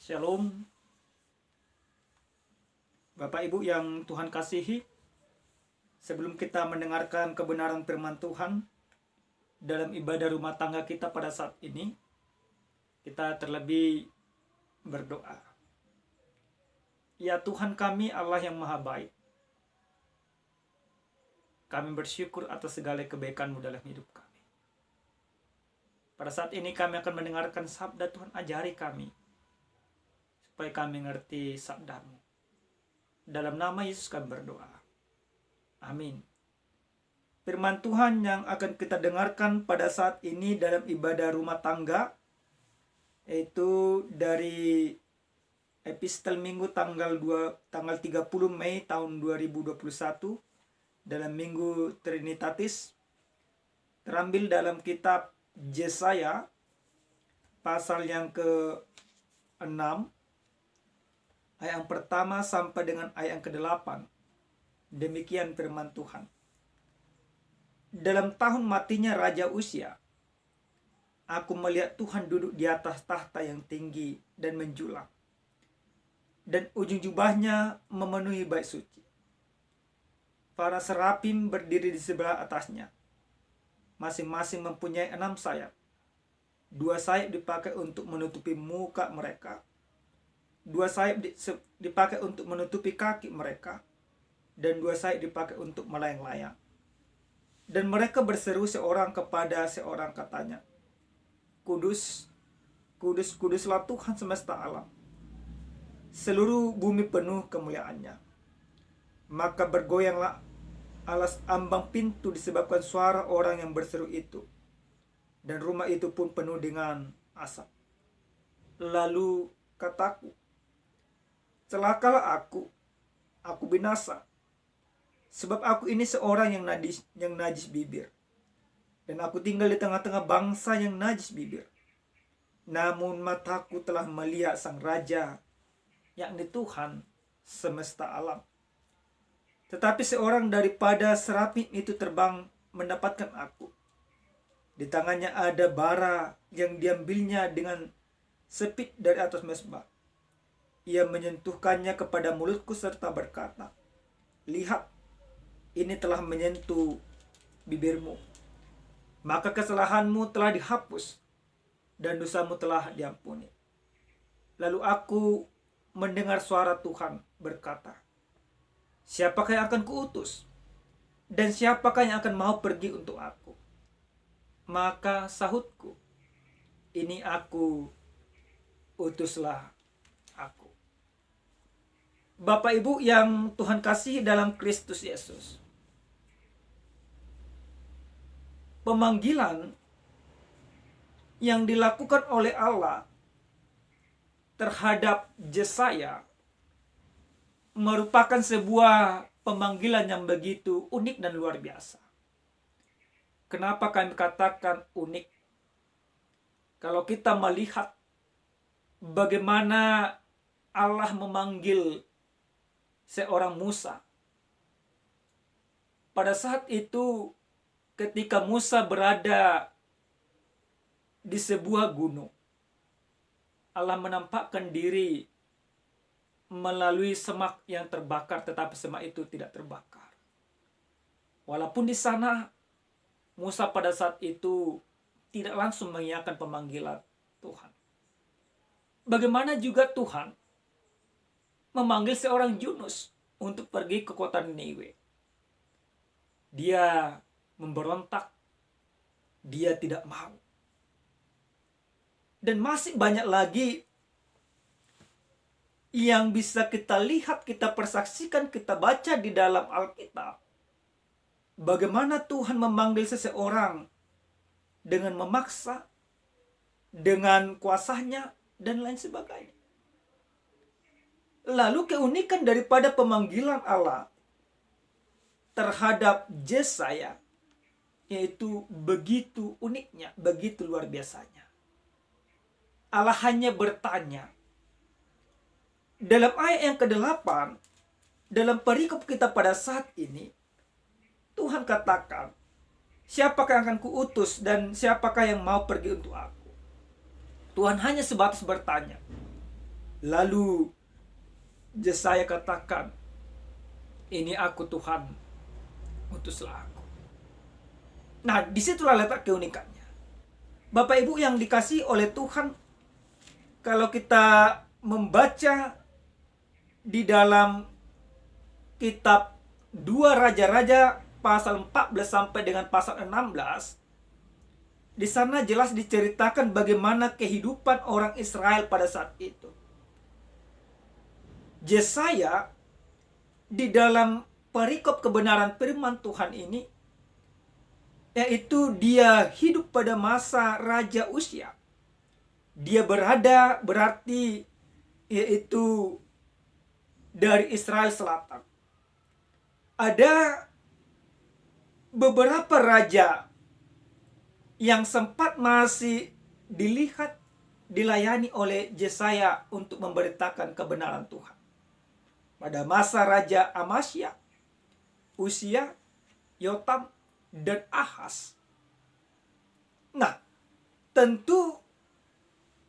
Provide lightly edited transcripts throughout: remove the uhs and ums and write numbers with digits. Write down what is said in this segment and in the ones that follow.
Shalom, Bapak Ibu yang Tuhan kasihi. Sebelum kita mendengarkan kebenaran firman Tuhan dalam ibadah rumah tangga kita pada saat ini, kita terlebih berdoa. Ya Tuhan kami, Allah yang maha baik, kami bersyukur atas segala kebaikan-Mu dalam hidup kami. Pada saat ini kami akan mendengarkan sabda Tuhan. Ajari kami supaya kami mengerti sabda-Mu. Dalam nama Yesus kami berdoa. Amin. Firman Tuhan yang akan kita dengarkan pada saat ini dalam ibadah rumah tangga, yaitu dari Epistel Minggu tanggal 30 Mei tahun 2021 dalam Minggu Trinitatis, terambil dalam kitab Yesaya pasal yang ke-6 ayat yang pertama sampai dengan ayat yang ke-8. Demikian firman Tuhan. Dalam tahun matinya Raja Uzia, aku melihat Tuhan duduk di atas tahta yang tinggi dan menjulang, dan ujung jubahnya memenuhi bait suci. Para serafim berdiri di sebelah atasnya, masing-masing mempunyai 6 sayap. 2 sayap dipakai untuk menutupi muka mereka, 2 sayap dipakai untuk menutupi kaki mereka, dan 2 sayap dipakai untuk melayang-layang. Dan mereka berseru seorang kepada seorang, katanya, Kudus, kudus, kuduslah Tuhan semesta alam. Seluruh bumi penuh kemuliaannya. Maka bergoyanglah alas ambang pintu disebabkan suara orang yang berseru itu, dan rumah itu pun penuh dengan asap. Lalu kataku, celakalah aku binasa, sebab aku ini seorang yang najis bibir, dan aku tinggal di tengah-tengah bangsa yang najis bibir. Namun mataku telah melihat Sang Raja, yakni Tuhan semesta alam. Tetapi seorang daripada serafim itu terbang mendapatkan aku. Di tangannya ada bara yang diambilnya dengan sepit dari atas mezbah. Ia menyentuhkannya kepada mulutku serta berkata, lihat, ini telah menyentuh bibirmu, maka kesalahanmu telah dihapus dan dosamu telah diampuni. Lalu aku mendengar suara Tuhan berkata, siapakah yang akan kuutus? Dan siapakah yang akan mau pergi untuk aku? Maka sahutku, ini aku, utuslah aku. Bapak Ibu yang Tuhan kasihi dalam Kristus Yesus, pemanggilan yang dilakukan oleh Allah terhadap Yesaya merupakan sebuah pemanggilan yang begitu unik dan luar biasa. Kenapa kami katakan unik? Kalau kita melihat bagaimana Allah memanggil seorang Musa, pada saat itu ketika Musa berada di sebuah gunung, Allah menampakkan diri melalui semak yang terbakar, tetapi semak itu tidak terbakar. Walaupun di sana Musa pada saat itu tidak langsung mengiyakan pemanggilan Tuhan. Bagaimana juga Tuhan memanggil seorang Yunus untuk pergi ke kota Niniwe. Dia memberontak, dia tidak mau. Dan masih banyak lagi yang bisa kita lihat, kita persaksikan, kita baca di dalam Alkitab. Bagaimana Tuhan memanggil seseorang dengan memaksa, dengan kuasanya, dan lain sebagainya. Lalu keunikan daripada pemanggilan Allah terhadap Yesaya, yaitu begitu uniknya, begitu luar biasanya. Allah hanya bertanya. Dalam ayat yang ke-8, dalam perikop kita pada saat ini, Tuhan katakan, siapakah yang akan kuutus dan siapakah yang mau pergi untuk aku? Tuhan hanya sebatas bertanya. Lalu Yesaya katakan, ini aku Tuhan, utuslah aku. Nah, disitulah letak keunikannya. Bapak Ibu yang dikasihi oleh Tuhan, kalau kita membaca di dalam kitab 2 Raja-Raja pasal 14 sampai dengan pasal 16, di sana jelas diceritakan bagaimana kehidupan orang Israel pada saat itu. Yesaya di dalam perikop kebenaran firman Tuhan ini, yaitu dia hidup pada masa Raja Uzia. Dia berarti yaitu dari Israel Selatan. Ada beberapa raja yang sempat masih dilayani oleh Yesaya untuk memberitakan kebenaran Tuhan. Pada masa Raja Amasya, Uzia, Yotam, dan Ahaz. Nah, tentu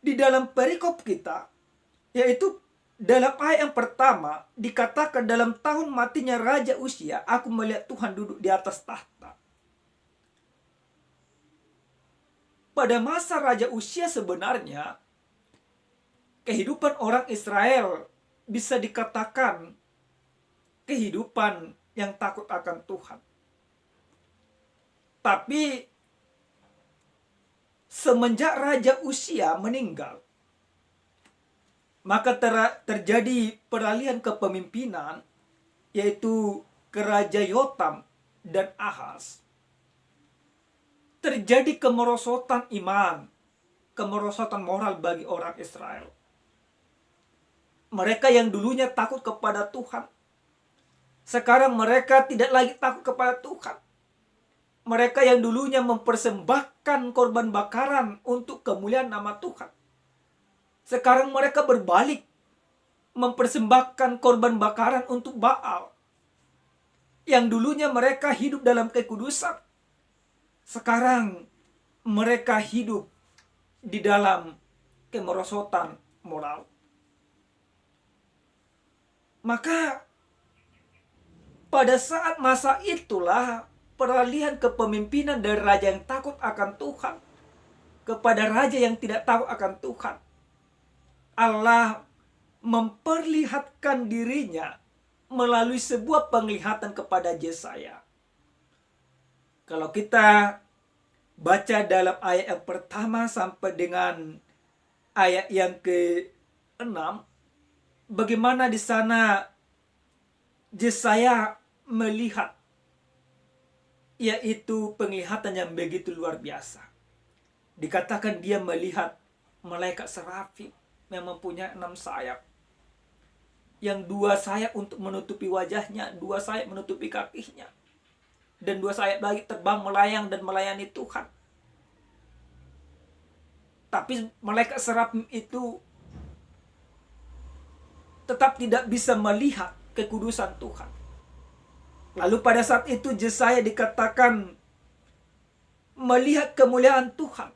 di dalam perikop kita, yaitu dalam ayat yang pertama, dikatakan dalam tahun matinya Raja Uzia, aku melihat Tuhan duduk di atas tahta. Pada masa Raja Uzia sebenarnya, kehidupan orang Israel bisa dikatakan kehidupan yang takut akan Tuhan. Tapi semenjak Raja Uzia meninggal, maka terjadi peralihan kepemimpinan, yaitu ke Raja Yotam dan Ahaz. Terjadi kemerosotan iman, kemerosotan moral bagi orang Israel. Mereka yang dulunya takut kepada Tuhan, sekarang mereka tidak lagi takut kepada Tuhan. Mereka yang dulunya mempersembahkan korban bakaran untuk kemuliaan nama Tuhan, sekarang mereka berbalik mempersembahkan korban bakaran untuk Baal. Yang dulunya mereka hidup dalam kekudusan, sekarang mereka hidup di dalam kemerosotan moral. Maka pada saat masa itulah peralihan kepemimpinan dari raja yang takut akan Tuhan kepada raja yang tidak tahu akan Tuhan. Allah memperlihatkan dirinya melalui sebuah penglihatan kepada Yesaya. Kalau kita baca dalam ayat yang pertama sampai dengan ayat yang ke-6, bagaimana di sana Yesaya melihat, yaitu penglihatan yang begitu luar biasa. Dikatakan dia melihat malaikat serafim yang mempunyai 6 sayap. Yang 2 sayap untuk menutupi wajahnya, 2 sayap menutupi kakinya, dan 2 sayap lagi terbang melayang dan melayani Tuhan. Tapi malaikat serafim itu tetap tidak bisa melihat kekudusan Tuhan. Lalu pada saat itu Yesaya dikatakan melihat kemuliaan Tuhan.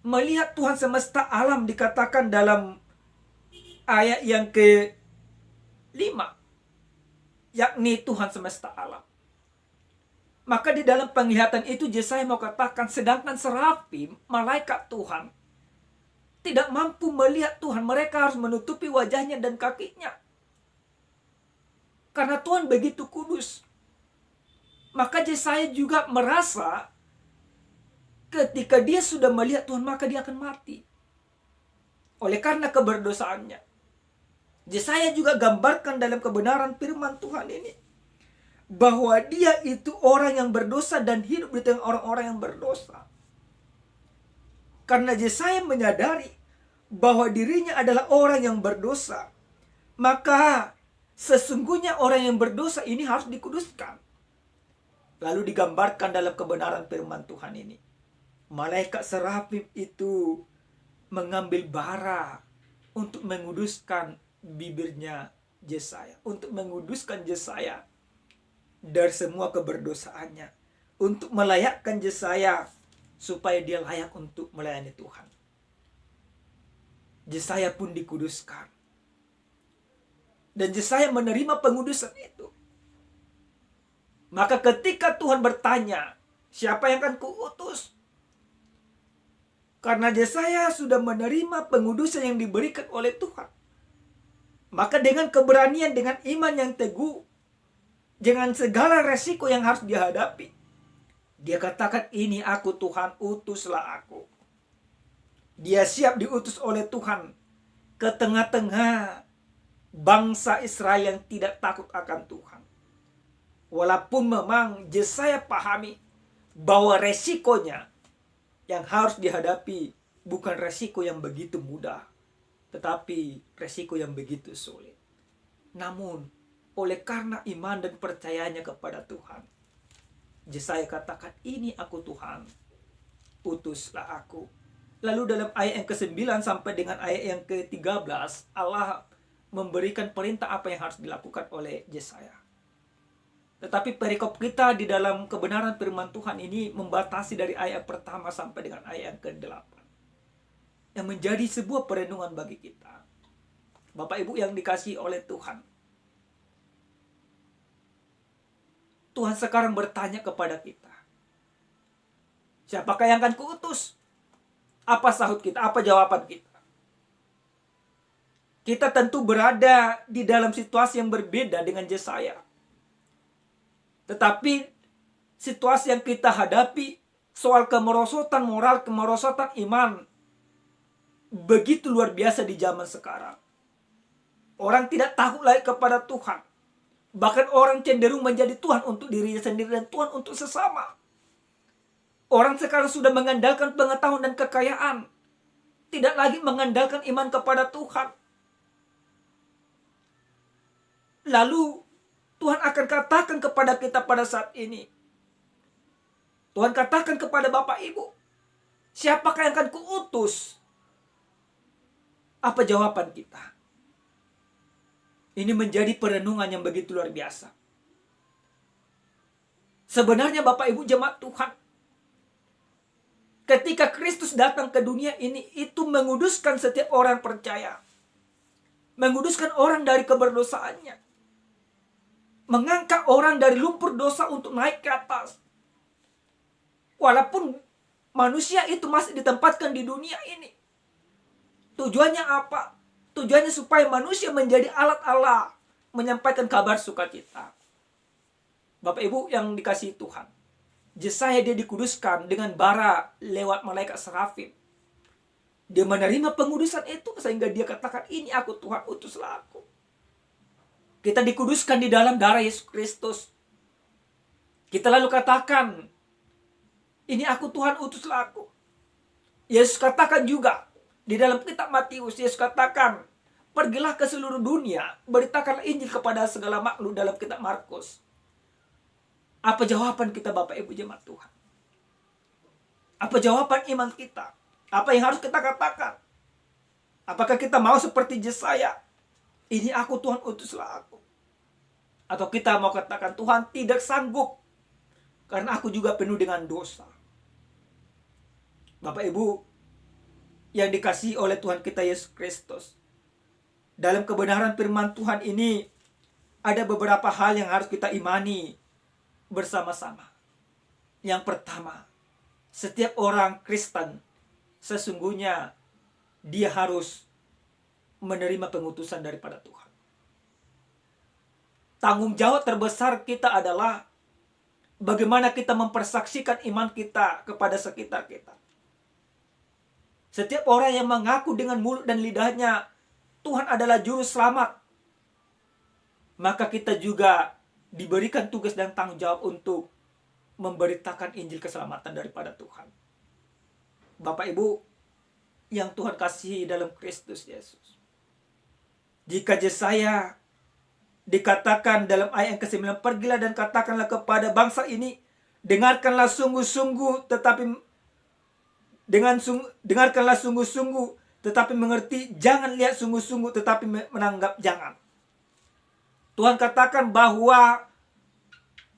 Melihat Tuhan semesta alam, dikatakan dalam ayat yang ke-5, yakni Tuhan semesta alam. Maka di dalam penglihatan itu Yesaya mau katakan, sedangkan serafim, malaikat Tuhan, tidak mampu melihat Tuhan. Mereka harus menutupi wajahnya dan kakinya, karena Tuhan begitu kudus. Maka Yesaya juga merasa ketika dia sudah melihat Tuhan, maka dia akan mati oleh karena keberdosaannya. Yesaya juga gambarkan dalam kebenaran firman Tuhan ini bahwa dia itu orang yang berdosa dan hidup di tengah orang-orang yang berdosa. Karena Yesaya menyadari bahwa dirinya adalah orang yang berdosa, maka sesungguhnya orang yang berdosa ini harus dikuduskan. Lalu digambarkan dalam kebenaran firman Tuhan ini, malaikat serafim itu mengambil bara untuk menguduskan bibirnya Yesaya, untuk menguduskan Yesaya dari semua keberdosaannya, untuk melayakkan Yesaya supaya dia layak untuk melayani Tuhan. Yesaya pun dikuduskan. Dan Yesaya menerima pengudusan itu. Maka ketika Tuhan bertanya, siapa yang akan kuutus? Karena Yesaya sudah menerima pengudusan yang diberikan oleh Tuhan. Maka dengan keberanian, dengan iman yang teguh, dengan segala resiko yang harus dihadapi, dia katakan, ini aku Tuhan, utuslah aku. Dia siap diutus oleh Tuhan ke tengah-tengah bangsa Israel yang tidak takut akan Tuhan. Walaupun memang Yesaya pahami bahwa resikonya yang harus dihadapi bukan resiko yang begitu mudah, tetapi resiko yang begitu sulit. Namun, oleh karena iman dan percayanya kepada Tuhan, Yesaya katakan, ini aku Tuhan, utuslah aku. Lalu dalam ayat yang ke-9 sampai dengan ayat yang ke-13, Allah memberikan perintah apa yang harus dilakukan oleh Yesaya. Tetapi perikop kita di dalam kebenaran firman Tuhan ini membatasi dari ayat pertama sampai dengan ayat yang ke-8. Yang menjadi sebuah perenungan bagi kita. Bapak Ibu yang dikasihi oleh Tuhan. Tuhan sekarang bertanya kepada kita. Siapakah yang akan kuutus? Apa sahut kita? Apa jawaban kita? Kita tentu berada di dalam situasi yang berbeda dengan Yesaya. Tetapi situasi yang kita hadapi soal kemerosotan moral, kemerosotan iman begitu luar biasa di zaman sekarang. Orang tidak takut lagi kepada Tuhan. Bahkan orang cenderung menjadi Tuhan untuk dirinya sendiri dan Tuhan untuk sesama. Orang sekarang sudah mengandalkan pengetahuan dan kekayaan. Tidak lagi mengandalkan iman kepada Tuhan. Lalu Tuhan akan katakan kepada kita pada saat ini. Tuhan katakan kepada Bapak Ibu, siapakah yang akan kuutus? Apa jawaban kita? Ini menjadi perenungan yang begitu luar biasa. Sebenarnya Bapak Ibu jemaat Tuhan, ketika Kristus datang ke dunia ini, itu menguduskan setiap orang percaya. Menguduskan orang dari keberdosaannya. Mengangkat orang dari lumpur dosa untuk naik ke atas. Walaupun manusia itu masih ditempatkan di dunia ini. Tujuannya apa? Tujuannya supaya manusia menjadi alat Allah menyampaikan kabar sukacita. Bapak Ibu yang dikasihi Tuhan, Yesaya dia dikuduskan dengan bara lewat malaikat serafim. Dia menerima pengudusan itu sehingga dia katakan, ini aku Tuhan, utuslah aku. Kita dikuduskan di dalam darah Yesus Kristus. Kita lalu katakan, ini aku Tuhan, utuslah aku. Yesus katakan juga di dalam kitab Matius, Yesus katakan, pergilah ke seluruh dunia, beritakanlah Injil kepada segala makhluk dalam kitab Markus. Apa jawaban kita Bapak Ibu jemaat Tuhan? Apa jawaban iman kita? Apa yang harus kita katakan? Apakah kita mau seperti Yesaya? Ini aku Tuhan, utuslah aku. Atau kita mau katakan, Tuhan tidak sanggup. Karena aku juga penuh dengan dosa. Bapak Ibu yang dikasihi oleh Tuhan kita Yesus Kristus. Dalam kebenaran firman Tuhan ini, ada beberapa hal yang harus kita imani bersama-sama. Yang pertama, setiap orang Kristen sesungguhnya dia harus menerima pengutusan daripada Tuhan. Tanggung jawab terbesar kita adalah bagaimana kita mempersaksikan iman kita kepada sekitar kita. Setiap orang yang mengaku dengan mulut dan lidahnya Tuhan adalah juru selamat, maka kita juga diberikan tugas dan tanggung jawab untuk memberitakan Injil keselamatan daripada Tuhan. Bapak Ibu yang Tuhan kasihi dalam Kristus Yesus. Jika Yesaya dikatakan dalam ayat yang ke-9, pergilah dan katakanlah kepada bangsa ini, dengarkanlah sungguh-sungguh tetapi mengerti, jangan lihat sungguh-sungguh tetapi menanggap jangan. Tuhan katakan bahwa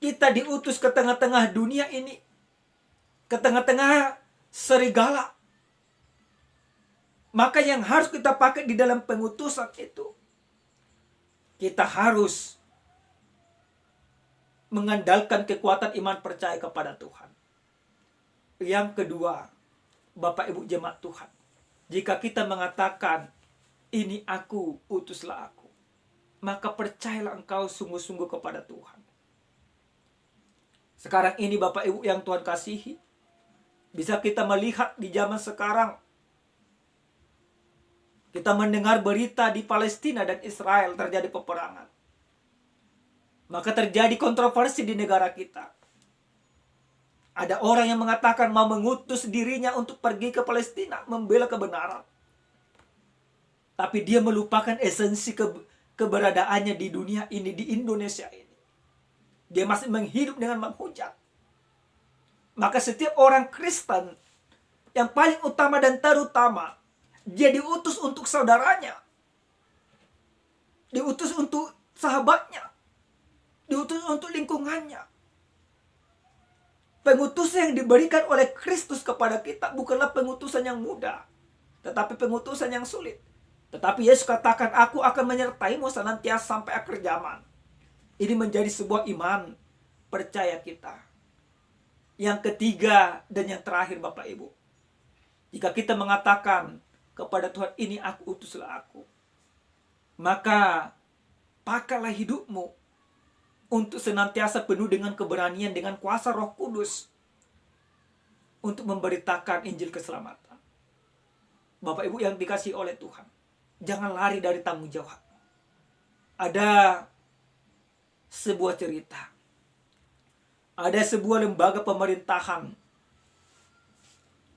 kita diutus ke tengah-tengah dunia ini, ke tengah-tengah serigala. Maka yang harus kita pakai di dalam pengutusan itu, kita harus mengandalkan kekuatan iman percaya kepada Tuhan. Yang kedua, Bapak Ibu jemaat Tuhan, jika kita mengatakan, ini aku, utuslah aku, maka percayalah engkau sungguh-sungguh kepada Tuhan. Sekarang ini Bapak Ibu yang Tuhan kasihi, bisa kita melihat di zaman sekarang, kita mendengar berita di Palestina dan Israel terjadi peperangan. Maka terjadi kontroversi di negara kita. Ada orang yang mengatakan mau mengutus dirinya untuk pergi ke Palestina, membela kebenaran. Tapi dia melupakan esensi keberadaannya di dunia ini, di Indonesia ini. Dia masih menghidup dengan menghujat. Maka setiap orang Kristen yang paling utama dan terutama, dia diutus untuk saudaranya, diutus untuk sahabatnya, diutus untuk lingkungannya. Pengutusan yang diberikan oleh Kristus kepada kita bukanlah pengutusan yang mudah, tetapi pengutusan yang sulit. Tetapi Yesus katakan, aku akan menyertaimu senantiasa sampai akhir zaman. Ini menjadi sebuah iman percaya kita. Yang ketiga dan yang terakhir Bapak Ibu, jika kita mengatakan kepada Tuhan, ini aku, utuslah aku, maka pakailah hidupmu untuk senantiasa penuh dengan keberanian, dengan kuasa Roh Kudus, untuk memberitakan Injil keselamatan. Bapak Ibu yang dikasihi oleh Tuhan, jangan lari dari tanggung jawab. Ada sebuah cerita, ada sebuah lembaga pemerintahan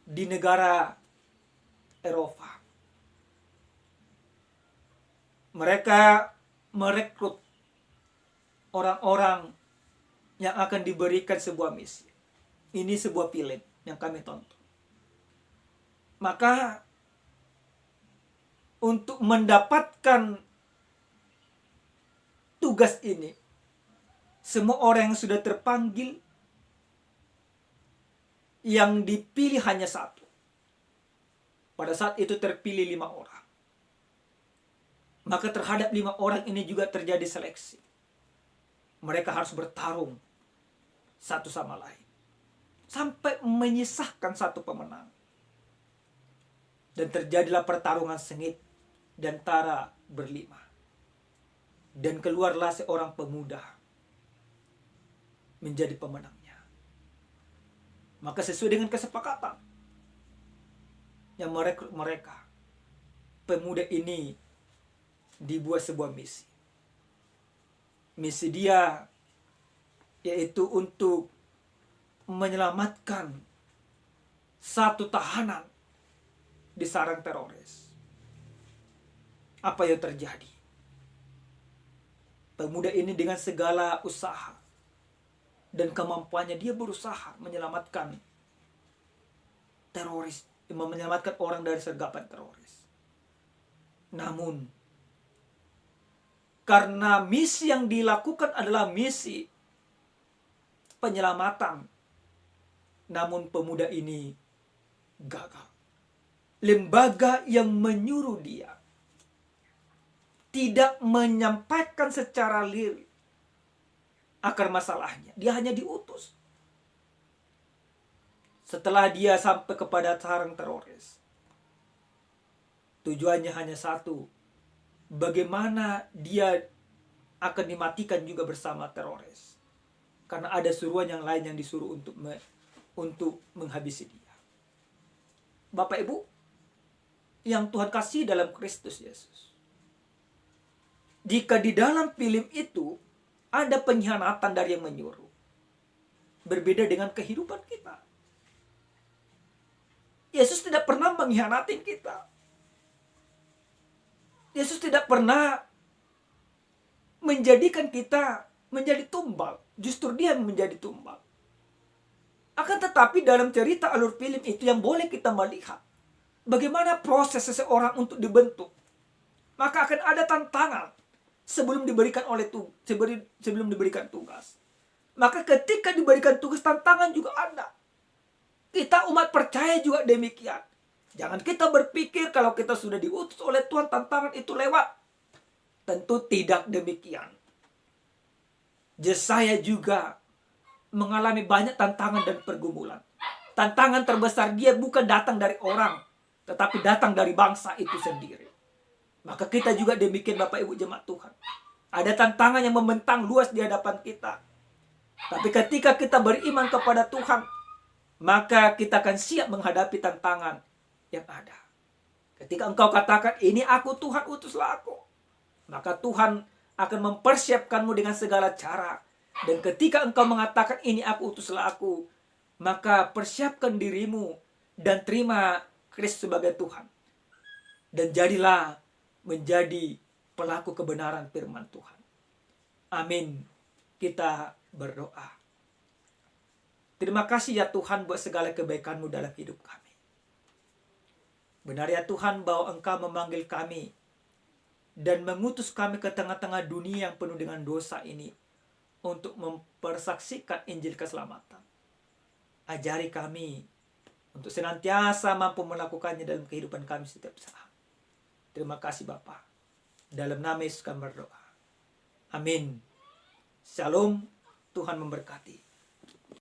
di negara Eropa. Mereka merekrut orang-orang yang akan diberikan sebuah misi. Ini sebuah film yang kami tonton. Maka untuk mendapatkan tugas ini, semua orang yang sudah terpanggil, yang dipilih hanya satu. Pada saat itu terpilih 5 orang. Maka terhadap 5 orang ini juga terjadi seleksi. Mereka harus bertarung satu sama lain, sampai menyisahkan satu pemenang. Dan terjadilah pertarungan sengit di antara berlima. Dan keluarlah seorang pemuda menjadi pemenangnya. Maka sesuai dengan kesepakatan yang merekrut mereka, pemuda ini dibuat sebuah misi. Misi dia yaitu untuk menyelamatkan satu tahanan di sarang teroris. Apa yang terjadi? Pemuda ini dengan segala usaha dan kemampuannya, dia berusaha menyelamatkan teroris, menyelamatkan orang dari sergapan teroris. Namun, karena misi yang dilakukan adalah misi penyelamatan, namun pemuda ini gagal. Lembaga yang menyuruh dia tidak menyampaikan secara lirik akar masalahnya. Dia hanya diutus. Setelah dia sampai kepada sarang teroris, tujuannya hanya satu: bagaimana dia akan dimatikan juga bersama teroris. Karena ada suruhan yang lain yang disuruh untuk menghabisi dia. Bapak Ibu yang Tuhan kasih dalam Kristus Yesus, jika di dalam film itu ada pengkhianatan dari yang menyuruh, berbeda dengan kehidupan kita. Yesus tidak pernah mengkhianati kita. Yesus tidak pernah menjadikan kita menjadi tumbal. Justru dia menjadi tumbal. Akan tetapi dalam cerita alur film itu yang boleh kita melihat bagaimana proses seseorang untuk dibentuk. Maka akan ada tantangan sebelum diberikan tugas. Maka ketika diberikan tugas, tantangan juga ada. Kita umat percaya juga demikian. Jangan kita berpikir kalau kita sudah diutus oleh Tuhan, tantangan itu lewat. Tentu tidak demikian. Yesaya juga mengalami banyak tantangan dan pergumulan. Tantangan terbesar dia bukan datang dari orang, tetapi datang dari bangsa itu sendiri. Maka kita juga demikian Bapak Ibu jemaat Tuhan. Ada tantangan yang membentang luas di hadapan kita. Tapi ketika kita beriman kepada Tuhan, maka kita akan siap menghadapi tantangan yang ada. Ketika engkau katakan, ini aku Tuhan, utuslah aku, maka Tuhan akan mempersiapkanmu dengan segala cara. Dan ketika engkau mengatakan, ini aku utuslah aku, maka persiapkan dirimu dan terima Kristus sebagai Tuhan. Dan jadilah menjadi pelaku kebenaran firman Tuhan. Amin. Kita berdoa. Terima kasih ya Tuhan buat segala kebaikan-Mu dalam hidup kami. Benar ya Tuhan bahwa Engkau memanggil kami dan mengutus kami ke tengah-tengah dunia yang penuh dengan dosa ini untuk mempersaksikan Injil keselamatan. Ajari kami untuk senantiasa mampu melakukannya dalam kehidupan kami setiap saat. Terima kasih Bapa. Dalam nama Yesus kami berdoa. Amin. Shalom. Tuhan memberkati.